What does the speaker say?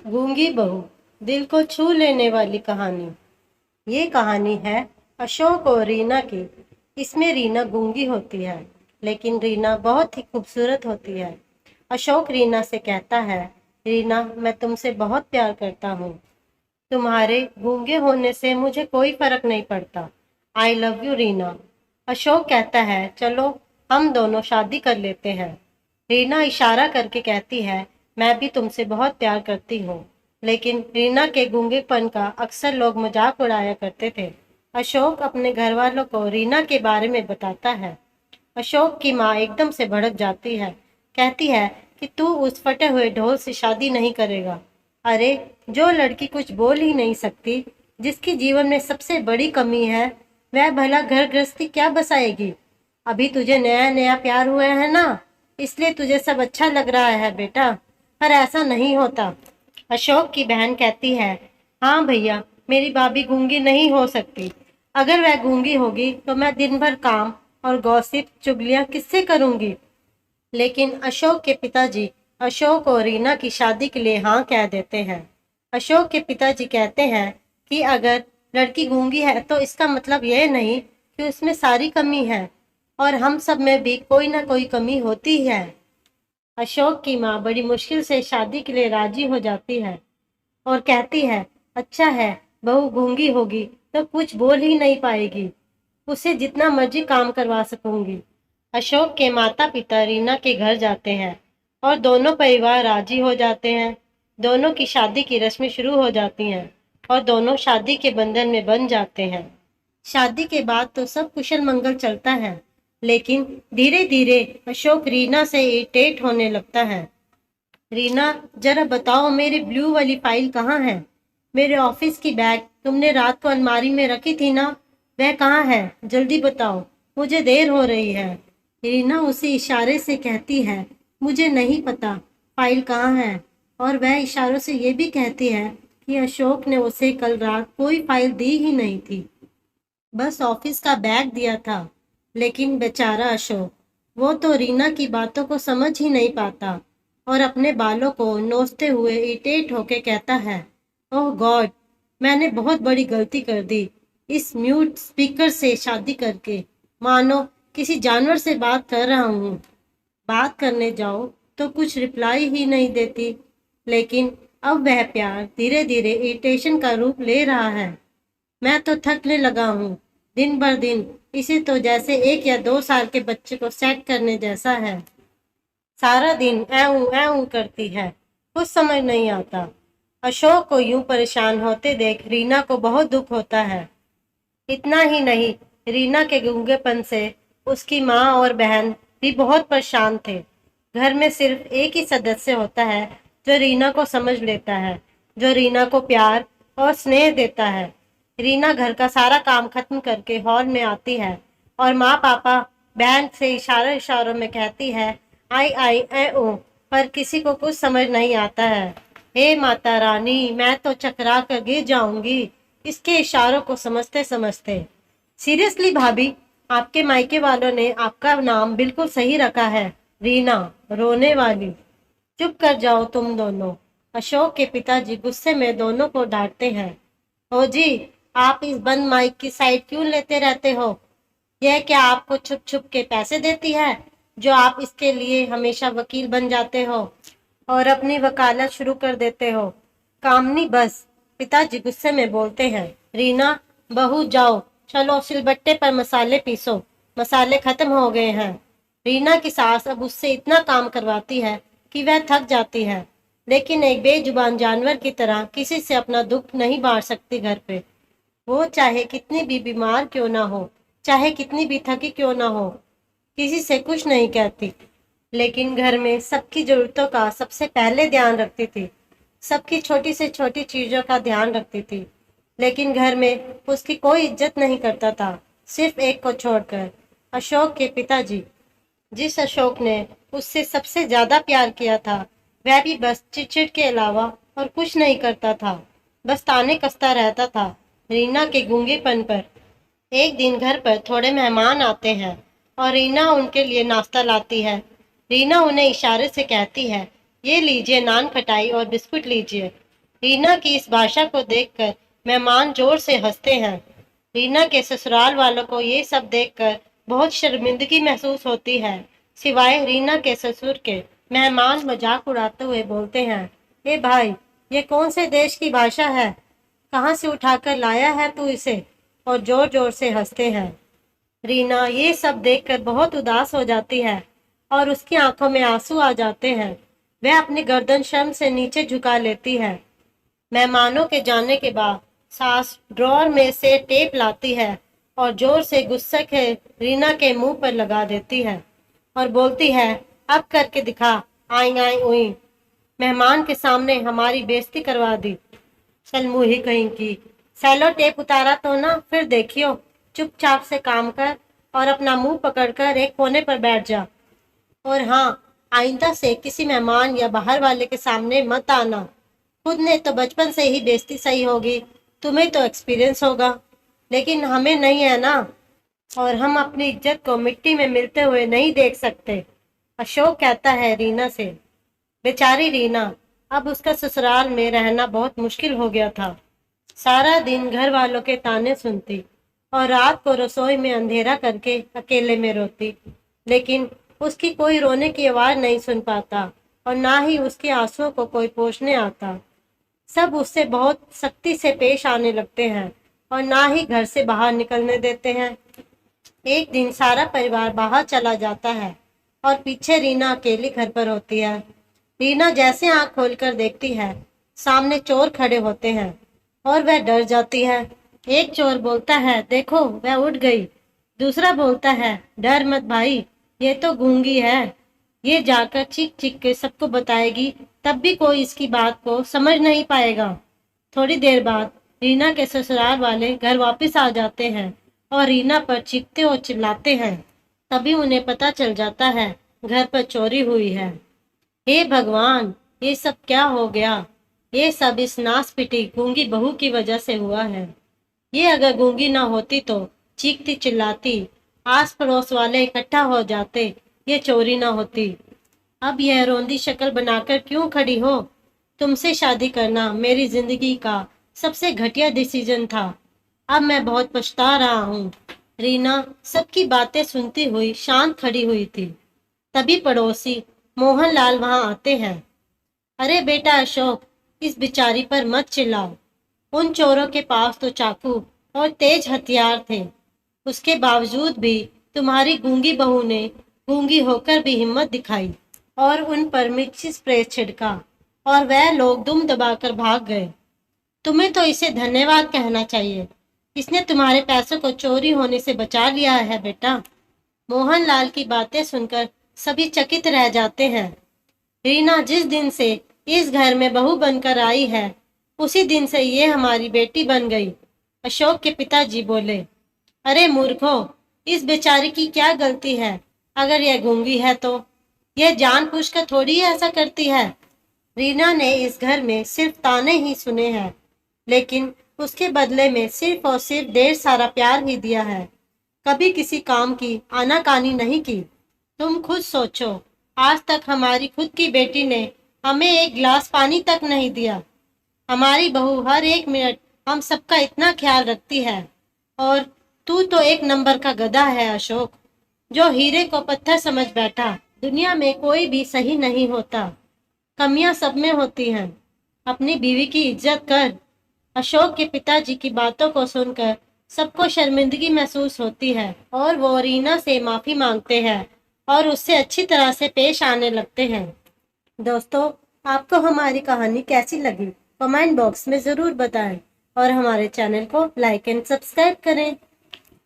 गूंगी बहू, दिल को छू लेने वाली कहानी। ये कहानी है अशोक और रीना की। इसमें रीना गूंगी होती है, लेकिन रीना बहुत ही खूबसूरत होती है। अशोक रीना से कहता है, रीना, मैं तुमसे बहुत प्यार करता हूँ। तुम्हारे गूंगे होने से मुझे कोई फर्क नहीं पड़ता। I love you Reena. Ashok कहता है, चलो हम दोनों शादी कर लेते हैं। रीना इशारा करके कहती है, मैं भी तुमसे बहुत प्यार करती हूँ। लेकिन रीना के गूंगेपन का अक्सर लोग मजाक उड़ाया करते थे। अशोक अपने घर वालों को रीना के बारे में बताता है। अशोक की माँ एकदम से भड़क जाती है। कहती है कि तू उस फटे हुए ढोल से शादी नहीं करेगा। अरे, जो लड़की कुछ बोल ही नहीं सकती, जिसकी जीवन में सबसे बड़ी कमी है, वह भला घर गृहस्थी क्या बसाएगी। अभी तुझे नया नया प्यार हुआ है ना, इसलिए तुझे सब अच्छा लग रहा है बेटा, पर ऐसा नहीं होता। अशोक की बहन कहती है, हाँ भैया, मेरी भाभी गूंगी नहीं हो सकती। अगर वह गूंगी होगी तो मैं दिन भर काम और गॉसिप चुगलियां किससे करूंगी। लेकिन अशोक के पिताजी अशोक और रीना की शादी के लिए हाँ कह देते हैं। अशोक के पिताजी कहते हैं कि अगर लड़की गूंगी है तो इसका मतलब यह नहीं कि उसमें सारी कमी है, और हम सब में भी कोई ना कोई कमी होती है। अशोक की माँ बड़ी मुश्किल से शादी के लिए राजी हो जाती है और कहती है, अच्छा है, बहू गूंगी होगी तो कुछ बोल ही नहीं पाएगी, उसे जितना मर्जी काम करवा सकूंगी। अशोक के माता पिता रीना के घर जाते हैं और दोनों परिवार राजी हो जाते हैं। दोनों की शादी की रस्में शुरू हो जाती हैं और दोनों शादी के बंधन में बंध जाते हैं। शादी के बाद तो सब कुशल मंगल चलता है, लेकिन धीरे धीरे अशोक रीना से इरिटेट होने लगता है। रीना, जरा बताओ मेरी ब्लू वाली फाइल कहाँ है? मेरे ऑफिस की बैग तुमने रात को अलमारी में रखी थी ना, वह कहाँ है? जल्दी बताओ, मुझे देर हो रही है। रीना उसे इशारे से कहती है, मुझे नहीं पता फाइल कहाँ है, और वह इशारों से ये भी कहती है कि अशोक ने उसे कल रात कोई फाइल दी ही नहीं थी, बस ऑफिस का बैग दिया था। लेकिन बेचारा अशोक, वो तो रीना की बातों को समझ ही नहीं पाता और अपने बालों को नोचते हुए इरिटेट होके कहता है, ओह गॉड, मैंने बहुत बड़ी गलती कर दी इस म्यूट स्पीकर से शादी करके, मानो किसी जानवर से बात कर रहा हूँ। बात करने जाओ तो कुछ रिप्लाई ही नहीं देती। लेकिन अब वह प्यार धीरे धीरे इरिटेशन का रूप ले रहा है। मैं तो थकने लगा हूँ, दिन भर दिन इसे तो जैसे 1 या 2 साल के बच्चे को सेट करने जैसा है। सारा दिन ऐ करती है, कुछ समझ नहीं आता। अशोक को यूं परेशान होते देख रीना को बहुत दुख होता है। इतना ही नहीं, रीना के गूंगेपन से उसकी माँ और बहन भी बहुत परेशान थे। घर में सिर्फ एक ही सदस्य होता है जो रीना को समझ लेता है, जो रीना को प्यार और स्नेह देता है। रीना घर का सारा काम खत्म करके हॉल में आती है और माँ पापा बहन से इशारों इशारों में कहती है, आई आई ए ओ, पर किसी को कुछ समझ नहीं आता है। हे माता रानी, मैं तो चकरा कर गिर जाऊंगी इसके इशारों को समझते समझते। सीरियसली भाभी, आपके मायके वालों ने आपका नाम बिल्कुल सही रखा है, रीना, रोने वाली। चुप कर जाओ तुम दोनों। अशोक के पिताजी गुस्से में दोनों को डांटते हैं। ओ जी, आप इस बंद माइक की साइड क्यों लेते रहते हो? यह क्या आपको छुप छुप के पैसे देती है, जो आप इसके लिए हमेशा वकील बन जाते हो और अपनी वकालत शुरू कर देते हो? कामनी बस, पिताजी गुस्से में बोलते हैं। रीना, बहू जाओ, चलो सिलबट्टे पर मसाले पीसो, मसाले खत्म हो गए हैं। रीना की सास अब उससे इतना काम करवाती है कि वह थक जाती है, लेकिन एक बेजुबान जानवर की तरह किसी से अपना दुख नहीं बांट सकती घर पे। वो चाहे कितनी भी बीमार क्यों ना हो, चाहे कितनी भी थकी क्यों ना हो, किसी से कुछ नहीं कहती, लेकिन घर में सबकी जरूरतों का सबसे पहले ध्यान रखती थी। सबकी छोटी से छोटी चीजों का ध्यान रखती थी, लेकिन घर में उसकी कोई इज्जत नहीं करता था, सिर्फ एक को छोड़कर, अशोक के पिताजी। जिस अशोक ने उससे सबसे ज्यादा प्यार किया था, वह भी बस चिड़चिड़ के अलावा और कुछ नहीं करता था, बस ताने कसता रहता था रीना के गूंगेपन पर। एक दिन घर पर थोड़े मेहमान आते हैं और रीना उनके लिए नाश्ता लाती है। रीना उन्हें इशारे से कहती है, ये लीजिए नान खटाई और बिस्कुट लीजिए। रीना की इस भाषा को देखकर मेहमान जोर से हंसते हैं। रीना के ससुराल वालों को ये सब देखकर बहुत शर्मिंदगी महसूस होती है। सिवाय रीना के ससुर के, मेहमान मजाक उड़ाते हुए बोलते हैं, ए भाई, ये कौन से देश की भाषा है? कहाँ से उठाकर लाया है तू इसे? और जोर जोर से हंसते हैं। रीना ये सब देखकर बहुत उदास हो जाती है और उसकी आंखों में आंसू आ जाते हैं। वह अपनी गर्दन शर्म से नीचे झुका लेती है। मेहमानों के जाने के बाद सास ड्रॉर में से टेप लाती है और जोर से गुस्से के रीना के मुंह पर लगा देती है और बोलती है, अब करके दिखा, आई आई उई। मेहमान के सामने हमारी बेइज्जती करवा दी। चल मुंह ही कहीं की। सेलो टेप उतारा तो ना, फिर देखियो। चुपचाप से काम कर और अपना मुंह पकड़कर एक कोने पर बैठ जा। और हाँ, आइंदा से किसी मेहमान या बाहर वाले के सामने मत आना। खुद ने तो बचपन से ही बेइज्जती सही होगी, तुम्हें तो एक्सपीरियंस होगा, लेकिन हमें नहीं है ना। और हम अपनी इज्जत को मिट्टी में मिलते हुए नहीं देख सकते। अशोक कहता है रीना से। बेचारी रीना, अब उसका ससुराल में रहना बहुत मुश्किल हो गया था। सारा दिन घर वालों के ताने सुनती और रात को रसोई में अंधेरा करके अकेले में रोती, लेकिन उसकी कोई रोने की आवाज नहीं सुन पाता और ना ही उसके आंसुओं को कोई पोंछने आता। सब उससे बहुत सख्ती से पेश आने लगते हैं और ना ही घर से बाहर निकलने देते हैं। एक दिन सारा परिवार बाहर चला जाता है और पीछे रीना अकेली घर पर होती है। रीना जैसे आंख खोलकर देखती है, सामने चोर खड़े होते हैं और वह डर जाती है। एक चोर बोलता है, देखो वह उठ गई। दूसरा बोलता है, डर मत भाई, ये तो गूंगी है। ये जाकर चीख चीख के सबको बताएगी, तब भी कोई इसकी बात को समझ नहीं पाएगा। थोड़ी देर बाद रीना के ससुराल वाले घर वापस आ जाते हैं और रीना पर चीखते और चिल्लाते हैं। तभी उन्हें पता चल जाता है घर पर चोरी हुई है। हे भगवान, ये सब क्या हो गया? ये सब इस नास पिटी गूंगी बहू की वजह से हुआ है। ये अगर गूंगी ना होती तो चीखती चिल्लाती, आस पड़ोस वाले इकट्ठा हो जाते, ये चोरी ना होती। अब यह रोंदी शक्ल बनाकर क्यों खड़ी हो? तुमसे शादी करना मेरी जिंदगी का सबसे घटिया डिसीजन था। अब मैं बहुत पछता रहा हूँ। रीना सबकी बातें सुनती हुई शांत खड़ी हुई थी। तभी पड़ोसी मोहनलाल वहां आते हैं। अरे बेटा अशोक, इस बेचारी पर मत चिल्लाओ। उन चोरों के पास तो चाकू और तेज हथियार थे। उसके बावजूद भी तुम्हारी गूंगी बहू ने गूंगी होकर भी हिम्मत दिखाई और उन पर मिर्ची स्प्रे छिड़का और वह लोग दुम दबाकर भाग गए। तुम्हें तो इसे धन्यवाद कहना चाहिए। इसने तुम्हारे पैसों को चोरी होने से बचा लिया है बेटा। मोहनलाल की बातें सुनकर सभी चकित रह जाते हैं। रीना जिस दिन से इस घर में बहू बनकर आई है, उसी दिन से ये हमारी बेटी बन गई। अशोक के पिताजी बोले। अरे मूर्खो, इस बेचारी की क्या गलती है? अगर यह गूंगी है तो यह जानबूझकर थोड़ी ही ऐसा करती है। रीना ने इस घर में सिर्फ ताने ही सुने हैं, लेकिन उसके बदले में सिर्फ और सिर्फ ढेर सारा प्यार ही दिया है। कभी किसी काम की आनाकानी नहीं की। तुम खुद सोचो, आज तक हमारी खुद की बेटी ने हमें एक गिलास पानी तक नहीं दिया। हमारी बहू हर एक मिनट हम सबका इतना ख्याल रखती है। और तू तो एक नंबर का गधा है अशोक, जो हीरे को पत्थर समझ बैठा। दुनिया में कोई भी सही नहीं होता, कमियां सब में होती हैं। अपनी बीवी की इज्जत कर। अशोक के पिताजी की बातों को सुनकर सबको शर्मिंदगी महसूस होती है और वो रीना से माफी मांगते हैं और उससे अच्छी तरह से पेश आने लगते हैं। दोस्तों, आपको हमारी कहानी कैसी लगी? कमेंट बॉक्स में ज़रूर बताएं और हमारे चैनल को लाइक एंड सब्सक्राइब करें।